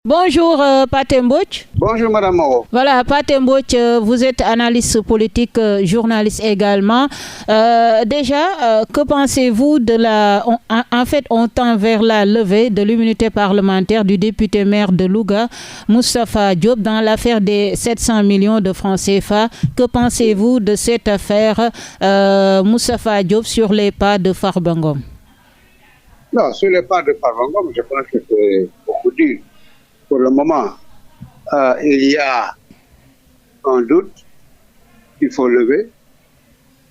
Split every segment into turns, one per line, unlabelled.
Bonjour Pathé Mbodj.
Bonjour Madame Moreau.
Voilà, Pathé Mbodj, vous êtes analyste politique, journaliste également. Que pensez-vous de En fait, on tend vers la levée de l'immunité parlementaire du député maire de Louga, Moustapha Diop, dans l'affaire des 700 millions de francs CFA. Que pensez-vous de cette affaire Moustapha Diop sur les pas de Farba Ngom?
Non, sur les pas de Farba Ngom, je pense que c'est beaucoup dire. Pour le moment, il y a un doute qu'il faut lever.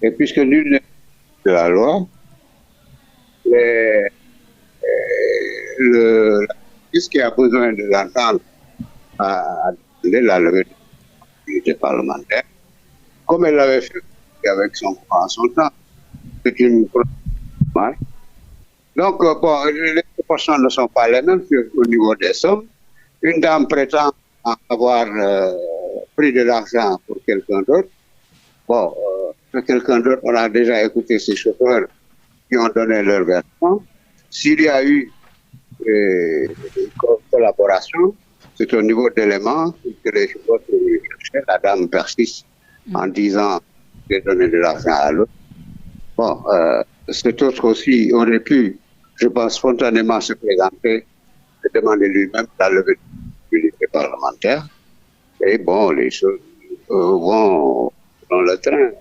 Et puisque nul n'est de la loi, la justice qui a besoin de l'entendre a demandé la levée de l'immunité parlementaire, comme elle l'avait fait avec son temps. C'est une problème. Donc, les proportions ne sont pas les mêmes au niveau des sommes. Une dame prétend avoir pris de l'argent pour quelqu'un d'autre. Pour quelqu'un d'autre, on a déjà écouté ces chauffeurs qui ont donné leur version. S'il y a eu une collaboration, c'est au niveau d'éléments que les chauffeurs peuvent chercher. La dame persiste en disant de donner de l'argent à l'autre. Cet autre aussi aurait pu, je pense, spontanément se présenter et demander lui-même la levée de l'immunité parlementaire. Et les choses vont dans le train.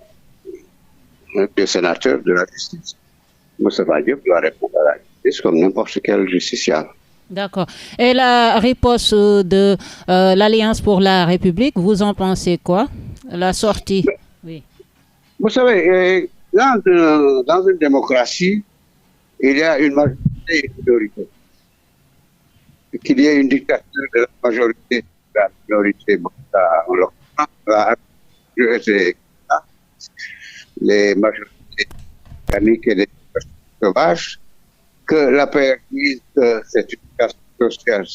Le sénateur de la justice, Moustapha Diop, doit répondre à la justice comme n'importe quel justiciable.
D'accord. Et la riposte de l'Alliance pour la République, vous en pensez quoi? La sortie? Oui.
Vous savez, dans une démocratie, il y a une majorité et une minorité. Qu'il y ait une dictature de la majorité, de la minorité, en l'occurrence, les majorités organiques et les majorités sauvages, que la paix dise que c'est une classe sociale.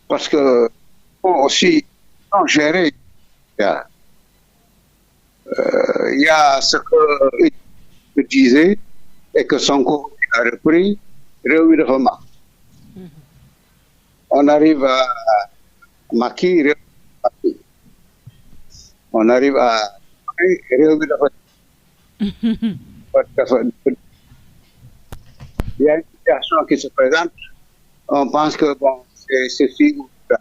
Parce que, aussi, non gérer, il y a ce que disait et que Sonko a repris, Réumi de Roma. On arrive à Maki, on arrive à Réumi de Roma. Il y a une situation qui se présente, on pense que c'est ceci ou ça.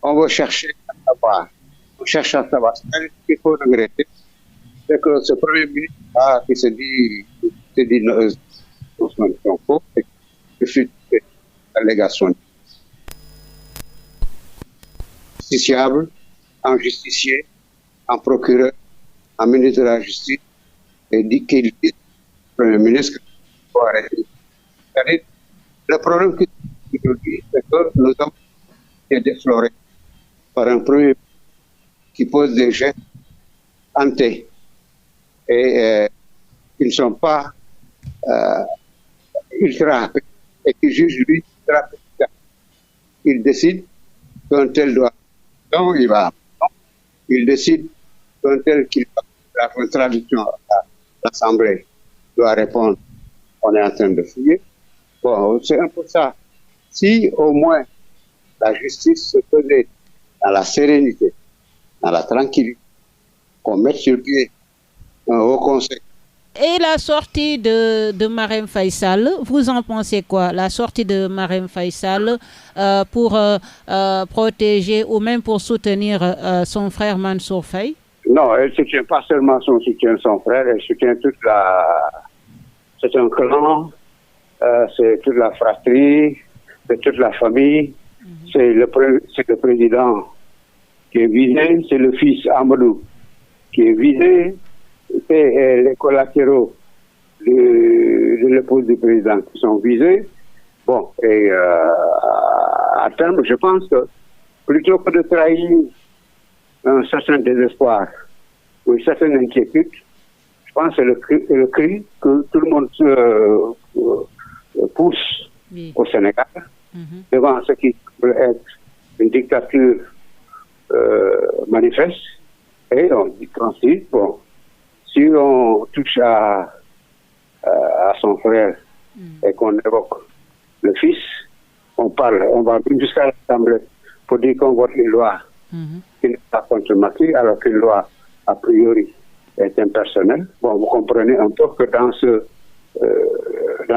On veut chercher à savoir. On cherche à savoir. Ce qu'il faut regretter, c'est que ce premier ministre qui se dit Sonko, que c'est une allégation justiciable, en justicier, en procureur, en ministre de la Justice, et dit qu'il dit, le Premier ministre, qu'il faut arrêter. C'est-à-dire, le problème aujourd'hui, c'est que nous avons été déflorés par un Premier ministre qui pose des gestes hantés et qui ne sont pas ultra et qui jugent lui ultra. Il décide qu'un tel doit. Donc, il va. Il décide qu'un tel qui va. La contradiction à l'Assemblée doit répondre. On est en train de fouiller. C'est un peu ça. Si au moins la justice se faisait dans la sérénité, dans la tranquillité, qu'on mette sur pied un haut conseil.
Et la sortie de Marème Faye Sall, vous en pensez quoi? La sortie de Marème Faye Sall pour protéger ou même pour soutenir son frère Mansour Faye?
Non, elle ne soutient pas seulement son frère, elle soutient toute la... C'est un clan, c'est toute la fratrie, c'est toute la famille, c'est le président qui est visé, c'est le fils Amadou qui est visé, c'est les collatéraux de l'épouse du président qui sont visés. Et à terme, je pense que plutôt que de trahir un certain désespoir ou une certaine inquiétude, je pense que c'est le cri que tout le monde pousse au Sénégal devant ce qui peut être une dictature manifeste. Et on dit qu'ensuite, si on touche à son frère et qu'on évoque le fils, on parle, on va jusqu'à l'Assemblée pour dire qu'on vote une loi qui n'est pas contre Macky, alors qu'une loi, a priori, est impersonnelle. Bon, vous comprenez un peu que dans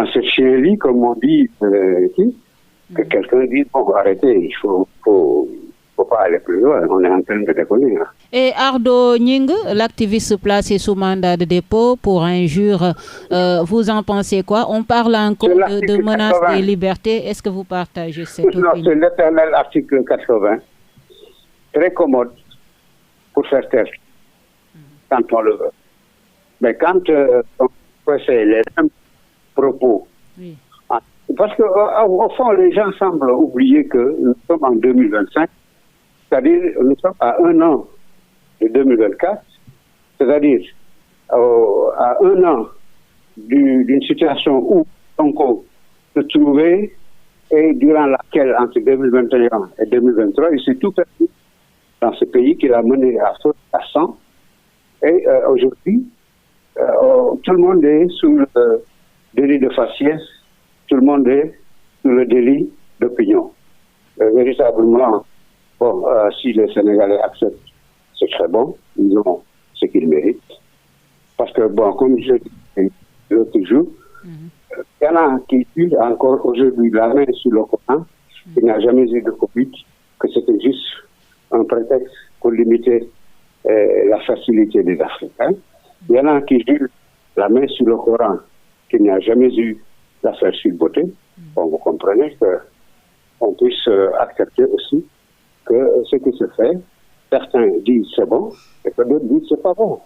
ce chien-lit, comme on dit, que quelqu'un dit, bon, arrêtez, il faut pas aller plus loin, on est en train de déconner. Hein.
Et Ardo Nying, l'activiste placé sous mandat de dépôt pour injure, vous en pensez quoi? On parle encore de menaces des libertés. Est-ce que vous partagez cette opinion?
Non, c'est l'éternel article 80, très commode pour faire taire quand on le veut. Mais quand on fait les mêmes propos, oui. Parce qu'au fond, les gens semblent oublier que nous sommes en 2025, c'est-à-dire nous sommes à 1 an de 2024, c'est-à-dire à 1 an d'une situation où Sonko se trouvait et durant laquelle, entre 2021 et 2023, il s'est tout perdu dans ce pays qu'il a mené à feu, à sang. Et aujourd'hui, tout le monde est sous le délit de faciès, tout le monde est sous le délit d'opinion. Véritablement, bon, si les Sénégalais acceptent, c'est très bon, ils ont ce qu'ils méritent. Parce que, bon, comme je dis l'autre jour, il y en a qui disent encore aujourd'hui la main sur le Coran, il n'y a jamais eu de Covid, que c'était juste un prétexte pour limiter la facilité des Africains. Il y en a qui disent la main sur le Coran, qu'il n'y a jamais eu d'affaire sur beauté. Bon, vous comprenez qu'on puisse accepter aussi que ce qui se fait, certains disent c'est bon, et que d'autres disent c'est pas bon.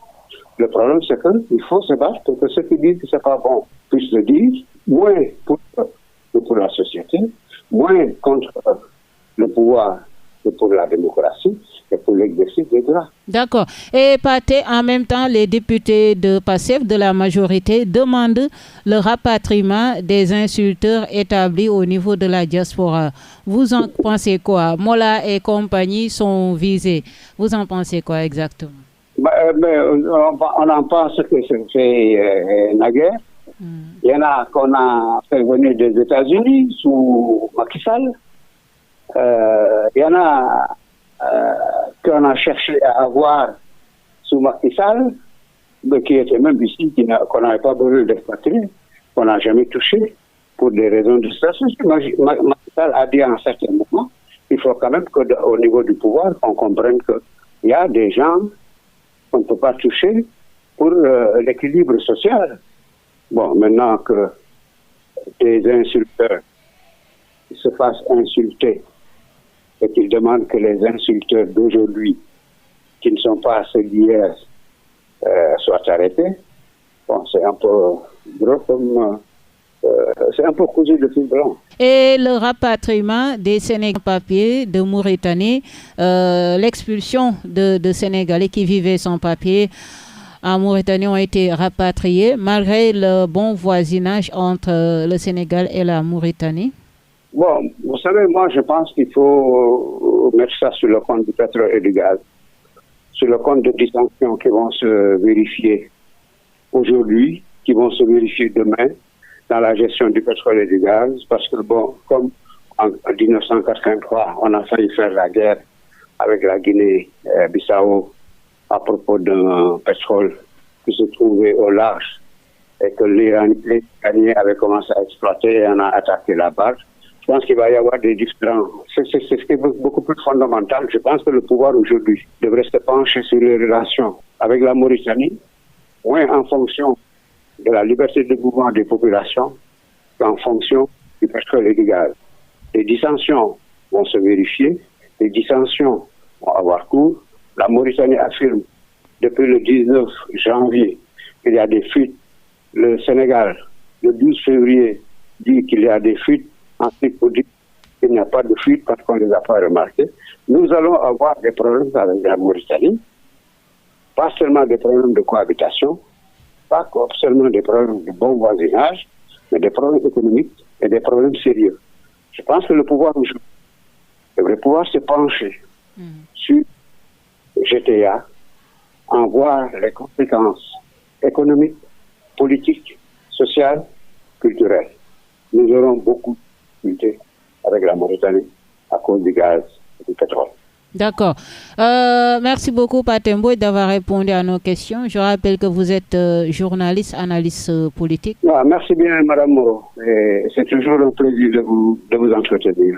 Le problème, c'est qu'il faut se battre pour que ceux qui disent que c'est pas bon puissent le dire, moins pour la société, moins contre le pouvoir que pour la démocratie et pour l'exercice des droits.
D'accord. Et Pathé, en même temps, les députés de PASTEF, de la majorité, demandent le rapatriement des insulteurs établis au niveau de la diaspora. Vous en pensez quoi? Mola et compagnie sont visés. Vous en pensez quoi exactement?
Mais on en pense que c'est naguère. Il y en a qu'on a fait venir des États-Unis sous Macky Sall. Il y en a qu'on a cherché à avoir sous Macky Sall, mais qui était même ici, qu'on n'avait pas besoin d'expatrier, qu'on n'a jamais touché pour des raisons de stratégie. Macky Sall a dit à un certain moment, il faut quand même qu'au niveau du pouvoir, qu'on comprenne qu'il y a des gens qu'on ne peut pas toucher pour l'équilibre social. Bon, maintenant que des insulteurs se fassent insulter et qu'ils demandent que les insulteurs d'aujourd'hui, qui ne sont pas ceux d'hier, soient arrêtés, bon, c'est un peu gros comme... c'est un peu cousu de fil blanc.
Et le rapatriement des Sénégalais papier de Mauritanie, l'expulsion de Sénégalais qui vivaient sans papier en Mauritanie ont été rapatriés malgré le bon voisinage entre le Sénégal et la Mauritanie?
Bon, vous savez, moi je pense qu'il faut mettre ça sur le compte du pétrole et du gaz, sur le compte de dissensions qui vont se vérifier aujourd'hui, qui vont se vérifier demain dans la gestion du pétrole et du gaz, parce que bon, comme en 1983, on a failli faire la guerre avec la Guinée-Bissau à propos d'un pétrole qui se trouvait au large et que les Iraniens avaient commencé à exploiter et on a attaqué la barre. Je pense qu'il va y avoir des différents... C'est ce qui est beaucoup plus fondamental. Je pense que le pouvoir aujourd'hui devrait se pencher sur les relations avec la Mauritanie, moins en fonction de la liberté de mouvement des populations qu'en fonction du pétrole et du gaz. Les dissensions vont se vérifier, les dissensions vont avoir cours. La Mauritanie affirme depuis le 19 janvier qu'il y a des fuites. Le Sénégal, le 12 février, dit qu'il y a des fuites. Ensuite, on dit qu'il n'y a pas de fuite parce qu'on ne les a pas remarquées. Nous allons avoir des problèmes avec la Mauritanie, pas seulement des problèmes de cohabitation, pas seulement des problèmes de bon voisinage, mais des problèmes économiques et des problèmes sérieux. Je pense que le pouvoir aujourd'hui devrait pouvoir se pencher sur GTA, en voir les conséquences économiques, politiques, sociales, culturelles. Nous aurons beaucoup de difficultés avec la Mauritanie à cause du gaz et du pétrole.
D'accord. Merci beaucoup, Pathé Mbodj, d'avoir répondu à nos questions. Je rappelle que vous êtes journaliste, analyste politique.
Merci bien, Madame Moreau. C'est toujours un plaisir de vous entretenir.